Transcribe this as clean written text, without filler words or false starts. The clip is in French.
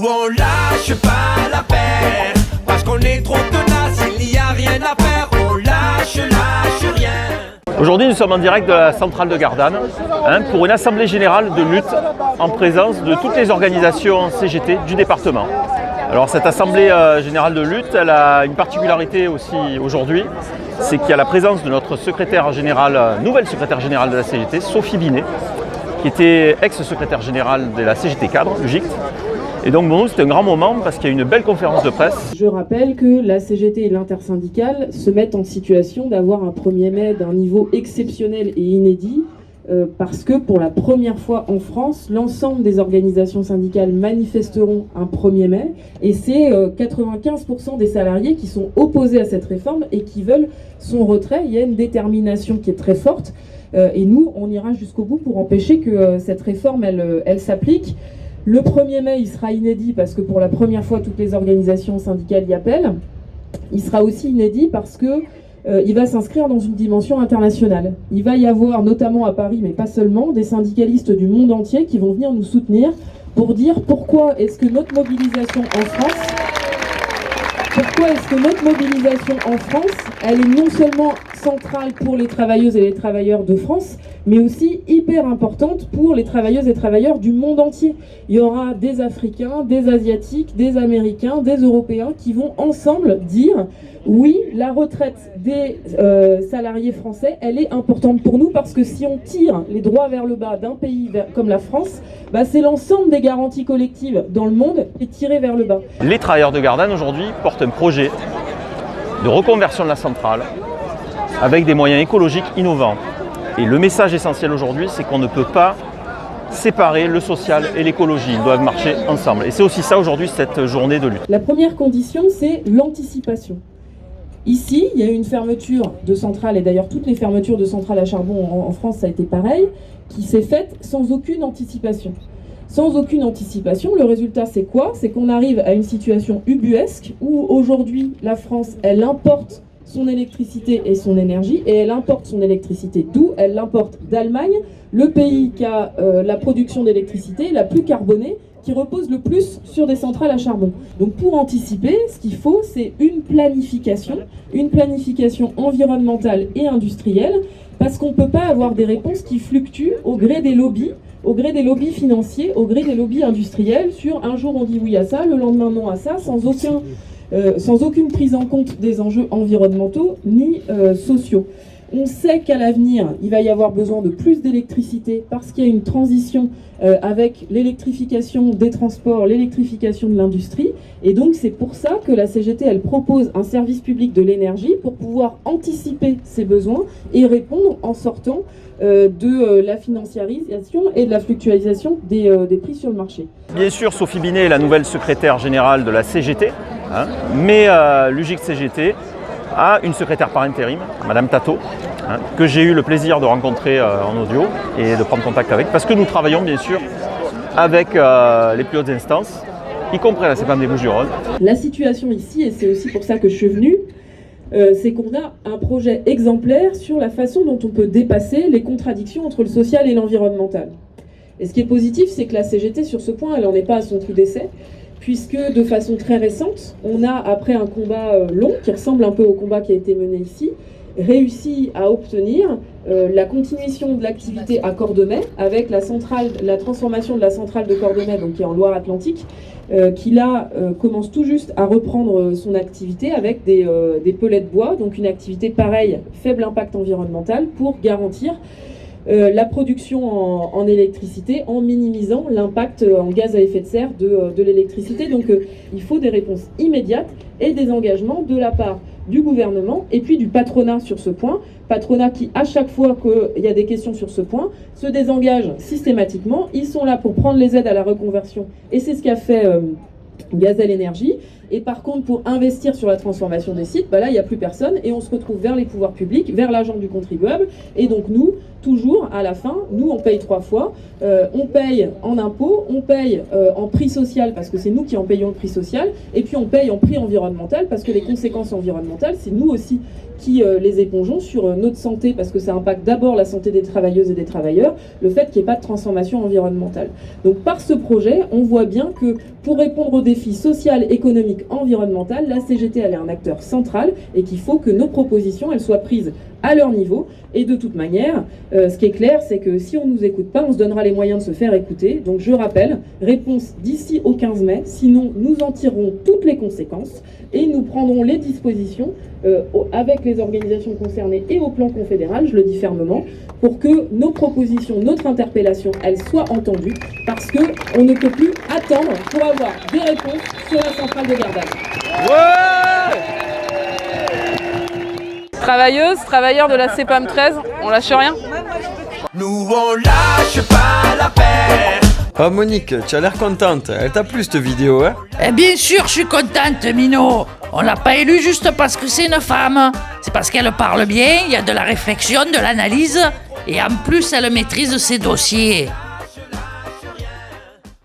on lâche pas l'affaire, parce qu'on est trop tenace, il n'y a rien à faire, on lâche rien. Aujourd'hui, nous sommes en direct de la centrale de Gardanne pour une assemblée générale de lutte en présence de toutes les organisations CGT du département. Alors cette assemblée générale de lutte, elle a une particularité aussi aujourd'hui, c'est qu'il y a la présence de notre secrétaire générale, nouvelle secrétaire générale de la CGT, Sophie Binet, qui était ex-secrétaire générale de la CGT Cadre, le GICT. Et donc pour nous, c'était un grand moment parce qu'il y a eu une belle conférence de presse. Je rappelle que la CGT et l'intersyndicale se mettent en situation d'avoir un 1er mai d'un niveau exceptionnel et inédit parce que pour la première fois en France, l'ensemble des organisations syndicales manifesteront un 1er mai et c'est 95% des salariés qui sont opposés à cette réforme et qui veulent son retrait. Il y a une détermination qui est très forte et nous, on ira jusqu'au bout pour empêcher que cette réforme, elle s'applique. Le 1er mai, il sera inédit parce que pour la première fois, toutes les organisations syndicales y appellent. Il sera aussi inédit parce que il va s'inscrire dans une dimension internationale. Il va y avoir, notamment à Paris, mais pas seulement, des syndicalistes du monde entier qui vont venir nous soutenir pour dire pourquoi est-ce que notre mobilisation en France, elle est non seulement centrale pour les travailleuses et les travailleurs de France, mais aussi hyper importante pour les travailleuses et travailleurs du monde entier. Il y aura des Africains, des Asiatiques, des Américains, des Européens qui vont ensemble dire oui, la retraite des salariés français, elle est importante pour nous parce que si on tire les droits vers le bas d'un pays comme la France, c'est l'ensemble des garanties collectives dans le monde qui est tiré vers le bas. Les travailleurs de Gardanne aujourd'hui portent un projet de reconversion de la centrale avec des moyens écologiques innovants. Et le message essentiel aujourd'hui, c'est qu'on ne peut pas séparer le social et l'écologie. Ils doivent marcher ensemble. Et c'est aussi ça aujourd'hui, cette journée de lutte. La première condition, c'est l'anticipation. Ici, il y a eu une fermeture de centrale, et d'ailleurs toutes les fermetures de centrales à charbon en France, ça a été pareil, qui s'est faite sans aucune anticipation. Sans aucune anticipation, le résultat c'est quoi? C'est qu'on arrive à une situation ubuesque où aujourd'hui la France, elle importe son électricité et son énergie, et elle importe son électricité d'où? Elle l'importe d'Allemagne, le pays qui a la production d'électricité la plus carbonée, qui repose le plus sur des centrales à charbon. Donc pour anticiper, ce qu'il faut, c'est une planification environnementale et industrielle, parce qu'on ne peut pas avoir des réponses qui fluctuent au gré des lobbies financiers, au gré des lobbies industriels, sur un jour on dit oui à ça, le lendemain non à ça, sans aucune prise en compte des enjeux environnementaux ni sociaux. On sait qu'à l'avenir, il va y avoir besoin de plus d'électricité parce qu'il y a une transition avec l'électrification des transports, l'électrification de l'industrie. Et donc c'est pour ça que la CGT, elle propose un service public de l'énergie pour pouvoir anticiper ces besoins et répondre en sortant de la financiarisation et de la fluctuation des prix sur le marché. Bien sûr, Sophie Binet est la nouvelle secrétaire générale de la CGT, mais l'UGIC CGT a une secrétaire par intérim, Madame Tato, que j'ai eu le plaisir de rencontrer en audio et de prendre contact avec, parce que nous travaillons bien sûr avec les plus hautes instances, y compris la CPAM des Bouches-du-Rhône. La situation ici, et c'est aussi pour ça que je suis venue, c'est qu'on a un projet exemplaire sur la façon dont on peut dépasser les contradictions entre le social et l'environnemental. Et ce qui est positif, c'est que la CGT, sur ce point, elle n'en est pas à son coup d'essai, puisque de façon très récente, on a, après un combat long, qui ressemble un peu au combat qui a été mené ici, réussi à obtenir la continuation de l'activité à Cordemais, avec la transformation de la centrale de Cordemais, donc qui est en Loire-Atlantique, qui là commence tout juste à reprendre son activité avec des pellets de bois, donc une activité pareille, faible impact environnemental, pour garantir la production en électricité en minimisant l'impact en gaz à effet de serre de l'électricité. Donc il faut des réponses immédiates et des engagements de la part du gouvernement et puis du patronat sur ce point. Patronat qui, à chaque fois qu'il y a des questions sur ce point, se désengage systématiquement. Ils sont là pour prendre les aides à la reconversion et c'est ce qu'a fait Gazelle Énergie. Et par contre, pour investir sur la transformation des sites, là, il n'y a plus personne et on se retrouve vers les pouvoirs publics, vers l'argent du contribuable. Et donc nous, toujours, à la fin, nous, on paye 3 fois. On paye en impôts, on paye en prix social, parce que c'est nous qui en payons le prix social, et puis on paye en prix environnemental, parce que les conséquences environnementales, c'est nous aussi qui les épongeons sur notre santé, parce que ça impacte d'abord la santé des travailleuses et des travailleurs, le fait qu'il n'y ait pas de transformation environnementale. Donc par ce projet, on voit bien que pour répondre aux défis social, économique, environnemental, la CGT elle est un acteur central et qu'il faut que nos propositions elles soient prises à leur niveau. Et de toute manière, ce qui est clair, c'est que si on ne nous écoute pas, on se donnera les moyens de se faire écouter. Donc je rappelle, réponse d'ici au 15 mai, sinon nous en tirerons toutes les conséquences et nous prendrons les dispositions avec les organisations concernées et au plan confédéral, je le dis fermement, pour que nos propositions, notre interpellation, elles soient entendues, parce qu'on ne peut plus attendre pour avoir des réponses sur la centrale de Gardanne. Travailleuses, travailleurs de la CPAM 13, on lâche rien. Nous on lâche pas l'affaire. Oh Monique, tu as l'air contente. Elle t'a plu cette vidéo, hein? Eh bien sûr, je suis contente, Minot. On l'a pas élue juste parce que c'est une femme. C'est parce qu'elle parle bien, il y a de la réflexion, de l'analyse, et en plus, elle maîtrise ses dossiers.